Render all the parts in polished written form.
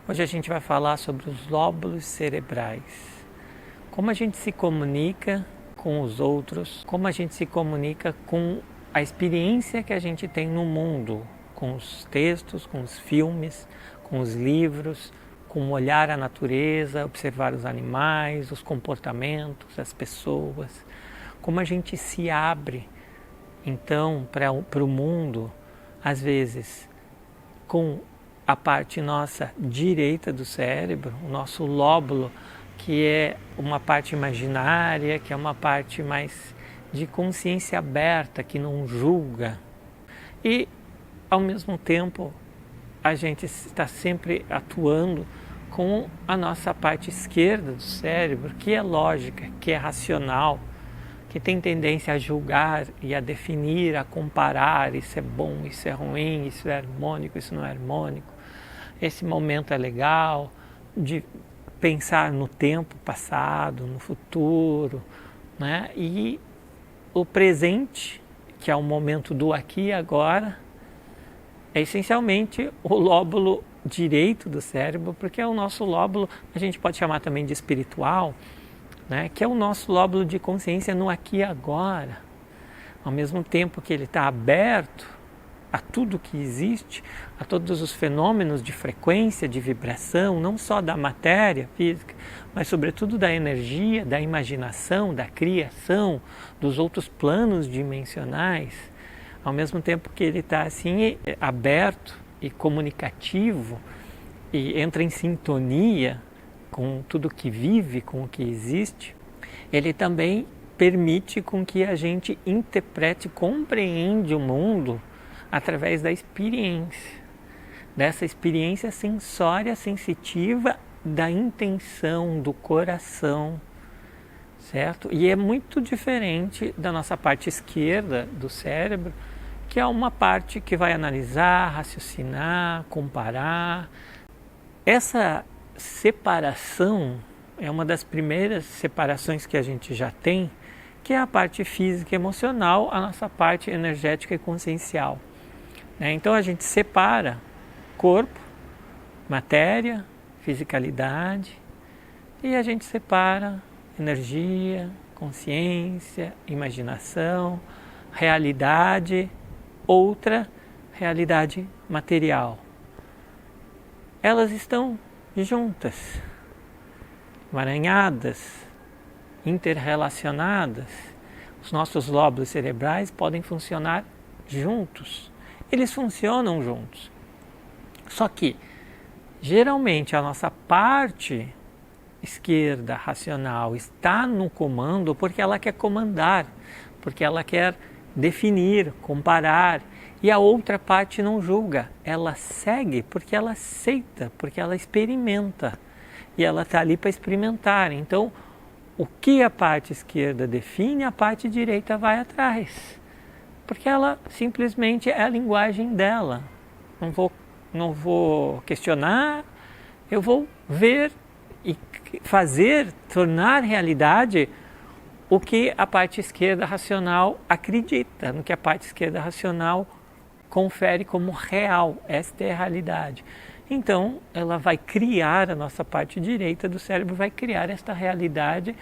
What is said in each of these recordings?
Hoje a gente vai falar sobre os lóbulos cerebrais. Como a gente se comunica com os outros, como a gente se comunica com a experiência que a gente tem no mundo, com os textos, com os filmes, com os livros, com olhar a natureza, observar os animais, os comportamentos, as pessoas. Como a gente se abre, então, para o mundo, às vezes, com a parte nossa direita do cérebro, o nosso lóbulo, que é uma parte imaginária, que é uma parte mais de consciência aberta, que não julga. E, ao mesmo tempo, a gente está sempre atuando com a nossa parte esquerda do cérebro, que é lógica, que é racional, que tem tendência a julgar e a definir, a comparar, isso é bom, isso é ruim, isso é harmônico, isso não é harmônico. Esse momento é legal, de pensar no tempo passado, no futuro, né? E o presente, que é o momento do aqui e agora, é essencialmente o lóbulo direito do cérebro, porque é o nosso lóbulo, a gente pode chamar também de espiritual, né? Que é o nosso lóbulo de consciência no aqui e agora. Ao mesmo tempo que ele está aberto a tudo que existe, a todos os fenômenos de frequência, de vibração, não só da matéria física, mas sobretudo da energia, da imaginação, da criação, dos outros planos dimensionais, ao mesmo tempo que ele está assim aberto e comunicativo e entra em sintonia com tudo que vive, com o que existe, ele também permite com que a gente interprete, compreende o mundo através da experiência, dessa experiência sensória, sensitiva, da intenção, do coração, certo? E é muito diferente da nossa parte esquerda do cérebro, que é uma parte que vai analisar, raciocinar, comparar. Essa separação é uma das primeiras separações que a gente já tem, que é a parte física e emocional, a nossa parte energética e consciencial. Então a gente separa corpo, matéria, fisicalidade, e a gente separa energia, consciência, imaginação, realidade, outra realidade material. Elas estão juntas, emaranhadas, interrelacionadas. Os nossos lóbulos cerebrais podem funcionar juntos. Eles funcionam juntos. Só que, geralmente, a nossa parte esquerda, racional, está no comando porque ela quer comandar, porque ela quer definir, comparar. E a outra parte não julga, ela segue porque ela aceita, porque ela experimenta. E ela está ali para experimentar. Então, o que a parte esquerda define, a parte direita vai atrás. Porque ela simplesmente é a linguagem dela. Não vou questionar, eu vou ver e fazer, tornar realidade o que a parte esquerda racional acredita, no que a parte esquerda racional confere como real. Esta é a realidade. Então, ela vai criar, a nossa parte direita do cérebro vai criar esta realidade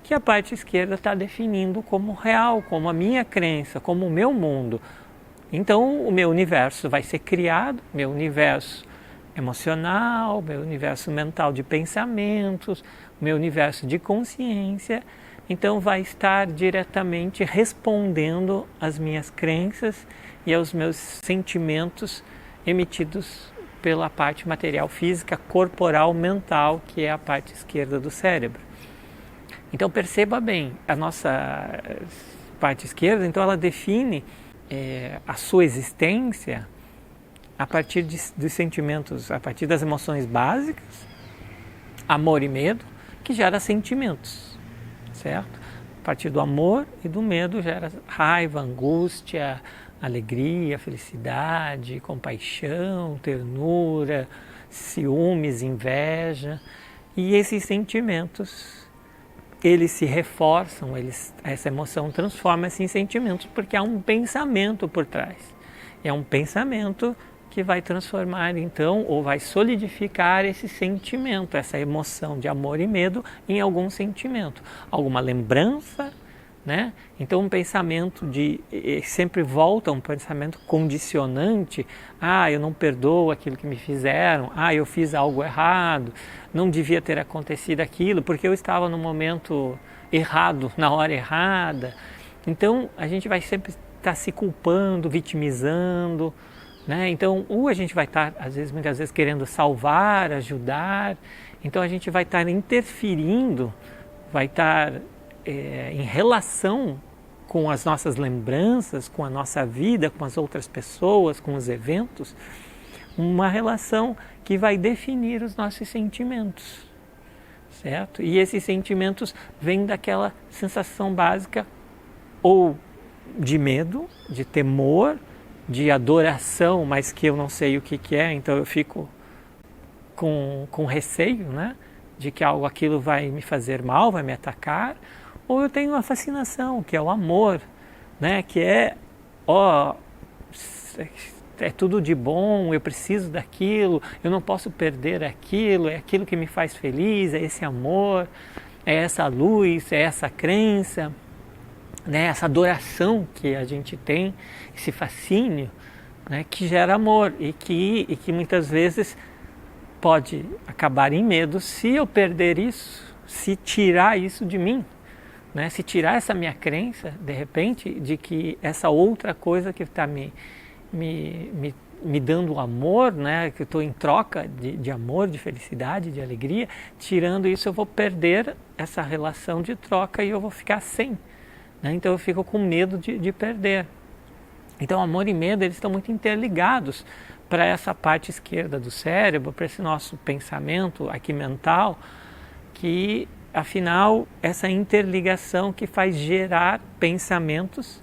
que a parte esquerda está definindo como real, como a minha crença, como o meu mundo. Então, o meu universo vai ser criado, meu universo emocional, meu universo mental de pensamentos, meu universo de consciência. Então, vai estar diretamente respondendo às minhas crenças e aos meus sentimentos emitidos pela parte material física, corporal, mental, que é a parte esquerda do cérebro. Então perceba bem, a nossa parte esquerda, então ela define a sua existência a partir dos sentimentos, a partir das emoções básicas, amor e medo, que gera sentimentos, certo? A partir do amor e do medo gera raiva, angústia, alegria, felicidade, compaixão, ternura, ciúmes, inveja. E esses sentimentos, eles se reforçam, essa emoção transforma-se em sentimentos, porque há um pensamento por trás. É um pensamento que vai transformar então, ou vai solidificar esse sentimento, essa emoção de amor e medo em algum sentimento, alguma lembrança, né? Então um pensamento sempre volta um pensamento condicionante, eu não perdoo aquilo que me fizeram, eu fiz algo errado, não devia ter acontecido aquilo, porque eu estava no momento errado, na hora errada. Então a gente vai sempre estar se culpando, vitimizando, né? Então a gente vai estar muitas vezes querendo salvar, ajudar, então a gente vai estar interferindo, vai estar em relação com as nossas lembranças, com a nossa vida, com as outras pessoas, com os eventos, uma relação que vai definir os nossos sentimentos, certo? E esses sentimentos vêm daquela sensação básica ou de medo, de temor, de adoração, mas que eu não sei o que é, então eu fico com receio, né? De que aquilo vai me fazer mal, vai me atacar. Ou eu tenho uma fascinação, que é o amor, né? Que é tudo de bom, eu preciso daquilo, eu não posso perder aquilo, é aquilo que me faz feliz, é esse amor, é essa luz, é essa crença, né? Essa adoração que a gente tem, esse fascínio, né? Que gera amor e que muitas vezes pode acabar em medo se eu perder isso, se tirar isso de mim. Né? Se tirar essa minha crença, de repente, de que essa outra coisa que está me dando amor, né? Que eu estou em troca de amor, de felicidade, de alegria, tirando isso eu vou perder essa relação de troca e eu vou ficar sem. Né? Então eu fico com medo de perder. Então amor e medo eles estão muito interligados para essa parte esquerda do cérebro, para esse nosso pensamento aqui mental, que afinal, essa interligação que faz gerar pensamentos,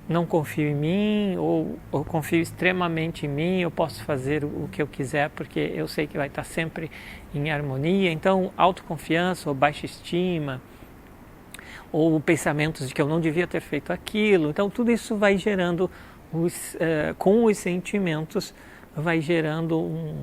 não confio em mim, ou confio extremamente em mim, eu posso fazer o que eu quiser, porque eu sei que vai estar sempre em harmonia. Então, autoconfiança ou baixa estima, ou pensamentos de que eu não devia ter feito aquilo. Então, tudo isso vai gerando, com os sentimentos, vai gerando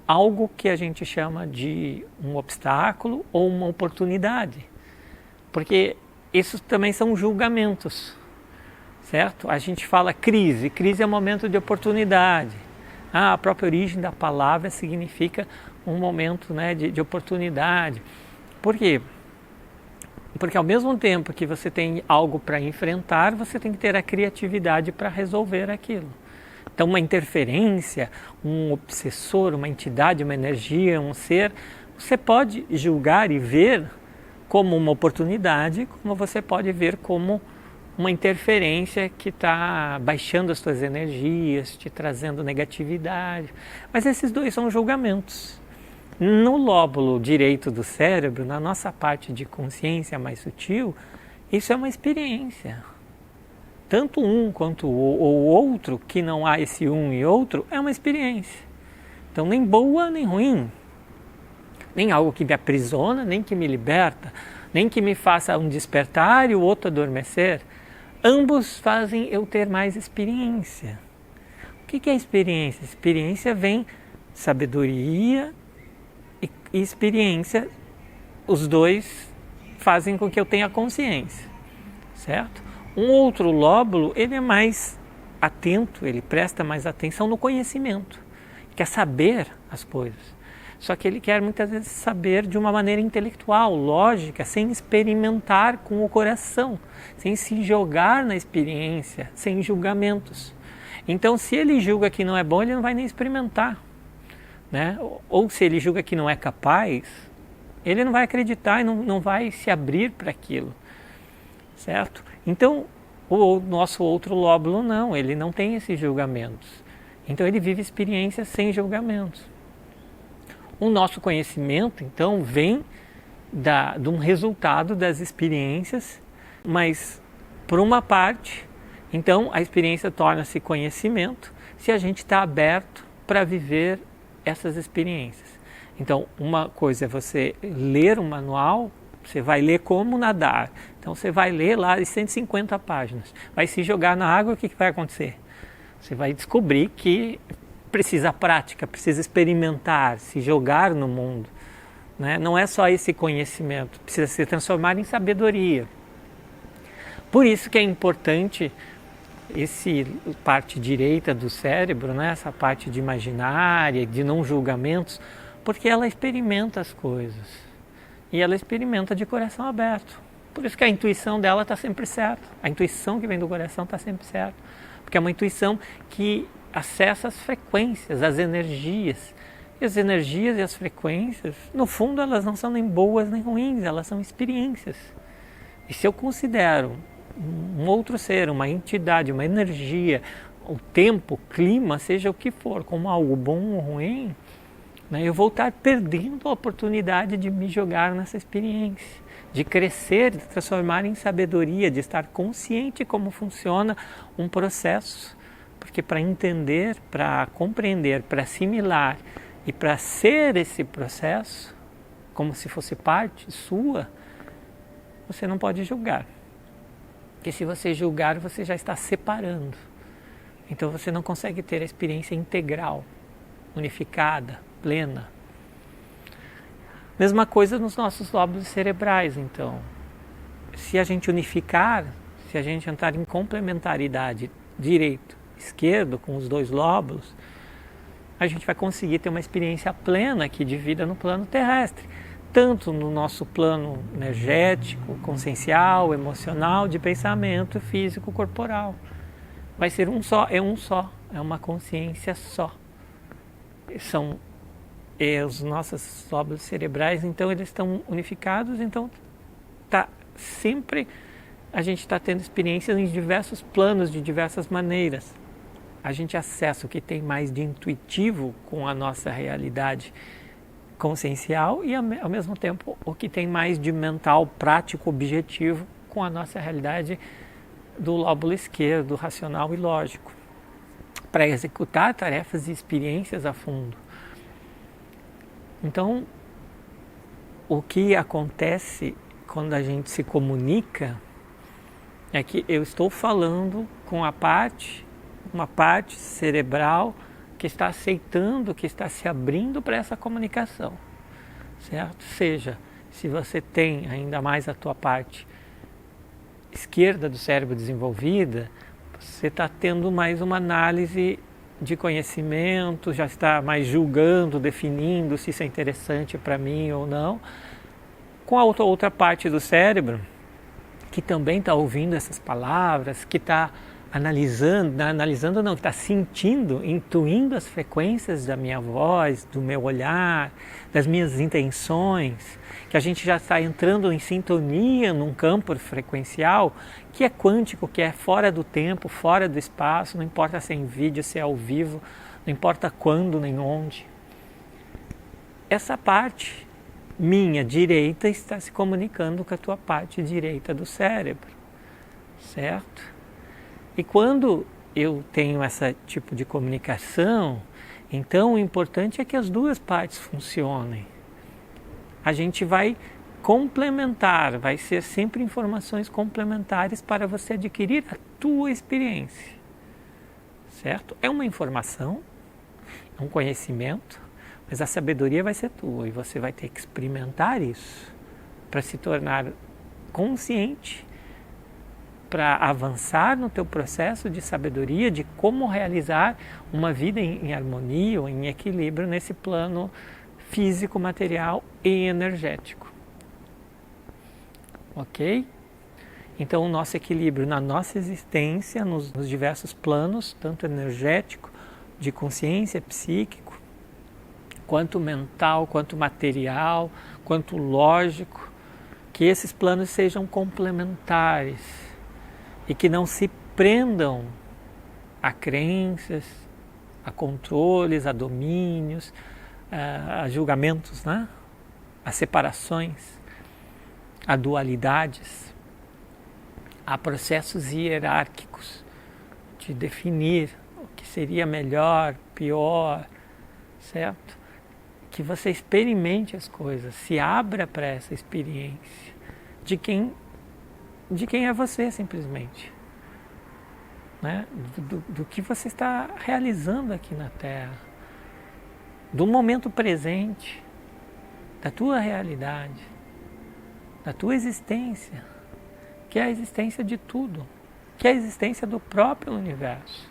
algo que a gente chama de um obstáculo ou uma oportunidade, porque isso também são julgamentos, certo? A gente fala crise é um momento de oportunidade. A própria origem da palavra significa um momento, né, de oportunidade. Por quê? Porque ao mesmo tempo que você tem algo para enfrentar, você tem que ter a criatividade para resolver aquilo. Então uma interferência, um obsessor, uma entidade, uma energia, um ser, você pode julgar e ver como uma oportunidade, como você pode ver como uma interferência que está baixando as suas energias, te trazendo negatividade. Mas esses dois são julgamentos. No lóbulo direito do cérebro, na nossa parte de consciência mais sutil, isso é uma experiência. Tanto um quanto o outro, que não há esse um e outro, é uma experiência. Então nem boa nem ruim, nem algo que me aprisiona, nem que me liberta, nem que me faça um despertar e o outro adormecer. Ambos fazem eu ter mais experiência. O que é experiência? Experiência vem sabedoria e experiência, os dois fazem com que eu tenha consciência, certo? Um outro lóbulo, ele é mais atento, ele presta mais atenção no conhecimento, quer saber as coisas. Só que ele quer muitas vezes saber de uma maneira intelectual, lógica, sem experimentar com o coração, sem se jogar na experiência, sem julgamentos. Então, se ele julga que não é bom, ele não vai nem experimentar, né? Ou se ele julga que não é capaz, ele não vai acreditar e não vai se abrir para aquilo, certo? Então, o nosso outro lóbulo não, ele não tem esses julgamentos. Então, ele vive experiências sem julgamentos. O nosso conhecimento, então, vem de um resultado das experiências, mas, por uma parte, então, a experiência torna-se conhecimento se a gente está aberto para viver essas experiências. Então, uma coisa é você ler um manual, você vai ler como nadar. Então, você vai ler lá as 150 páginas. Vai se jogar na água, o que vai acontecer? Você vai descobrir que precisa prática, precisa experimentar, se jogar no mundo, né? Não é só esse conhecimento, precisa se transformar em sabedoria. Por isso que é importante essa parte direita do cérebro, né? Essa parte de imaginária, de não julgamentos, porque ela experimenta as coisas e ela experimenta de coração aberto. Por isso que a intuição dela está sempre certa, a intuição que vem do coração está sempre certa, porque é uma intuição que acessa as frequências, as energias. E as energias e as frequências, no fundo, elas não são nem boas nem ruins, elas são experiências. E se eu considero um outro ser, uma entidade, uma energia, o tempo, o clima, seja o que for, como algo bom ou ruim, né, eu vou estar perdendo a oportunidade de me jogar nessa experiência, de crescer, de transformar em sabedoria, de estar consciente como funciona um processo. Porque para entender, para compreender, para assimilar e para ser esse processo, como se fosse parte sua, você não pode julgar. Porque se você julgar, você já está separando. Então você não consegue ter a experiência integral, unificada, plena. Mesma coisa nos nossos lóbulos cerebrais, então. Se a gente unificar, se a gente entrar em complementaridade direito, esquerdo, com os dois lóbulos, a gente vai conseguir ter uma experiência plena aqui de vida no plano terrestre, tanto no nosso plano energético, consciencial, emocional, de pensamento, físico, corporal. Vai ser um só, é uma consciência só. Os nossos lóbulos cerebrais, então, eles estão unificados, então a gente está tendo experiências em diversos planos, de diversas maneiras. A gente acessa o que tem mais de intuitivo com a nossa realidade consciencial e, ao mesmo tempo, o que tem mais de mental, prático, objetivo com a nossa realidade do lóbulo esquerdo, racional e lógico, para executar tarefas e experiências a fundo. Então, o que acontece quando a gente se comunica é que eu estou falando com uma parte cerebral que está aceitando, que está se abrindo para essa comunicação, certo? Seja, se você tem ainda mais a tua parte esquerda do cérebro desenvolvida, você está tendo mais uma análise de conhecimento, já está mais julgando, definindo se isso é interessante para mim ou não, com a outra parte do cérebro, que também está ouvindo essas palavras, que está analisando não, que está sentindo, intuindo as frequências da minha voz, do meu olhar, das minhas intenções, que a gente já está entrando em sintonia num campo frequencial que é quântico, que é fora do tempo, fora do espaço, não importa se é em vídeo, se é ao vivo, não importa quando nem onde. Essa parte minha direita está se comunicando com a tua parte direita do cérebro, certo? E quando eu tenho esse tipo de comunicação, então o importante é que as duas partes funcionem. A gente vai complementar, vai ser sempre informações complementares para você adquirir a tua experiência, certo? É uma informação, é um conhecimento, mas a sabedoria vai ser tua e você vai ter que experimentar isso para se tornar consciente, para avançar no teu processo de sabedoria, de como realizar uma vida em harmonia ou em equilíbrio nesse plano físico, material e energético. Ok? Então o nosso equilíbrio na nossa existência, nos diversos planos, tanto energético, de consciência, psíquico, quanto mental, quanto material, quanto lógico, que esses planos sejam complementares e que não se prendam a crenças, a controles, a domínios, a julgamentos, né? A separações, a dualidades, a processos hierárquicos de definir o que seria melhor, pior, certo? Que você experimente as coisas, se abra para essa experiência de quem é você simplesmente. né, do que você está realizando aqui na Terra, do momento presente, da tua realidade, da tua existência, que é a existência de tudo, que é a existência do próprio universo.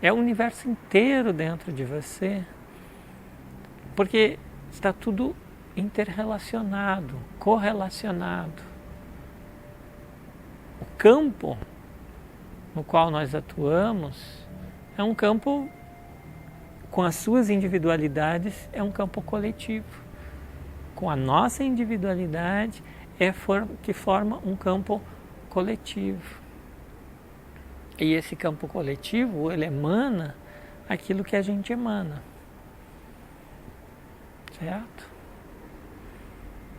É o universo inteiro dentro de você, porque está tudo interrelacionado, correlacionado. O campo no qual nós atuamos é um campo, com as suas individualidades, é um campo coletivo. Com a nossa individualidade que forma um campo coletivo. E esse campo coletivo, ele emana aquilo que a gente emana. Certo?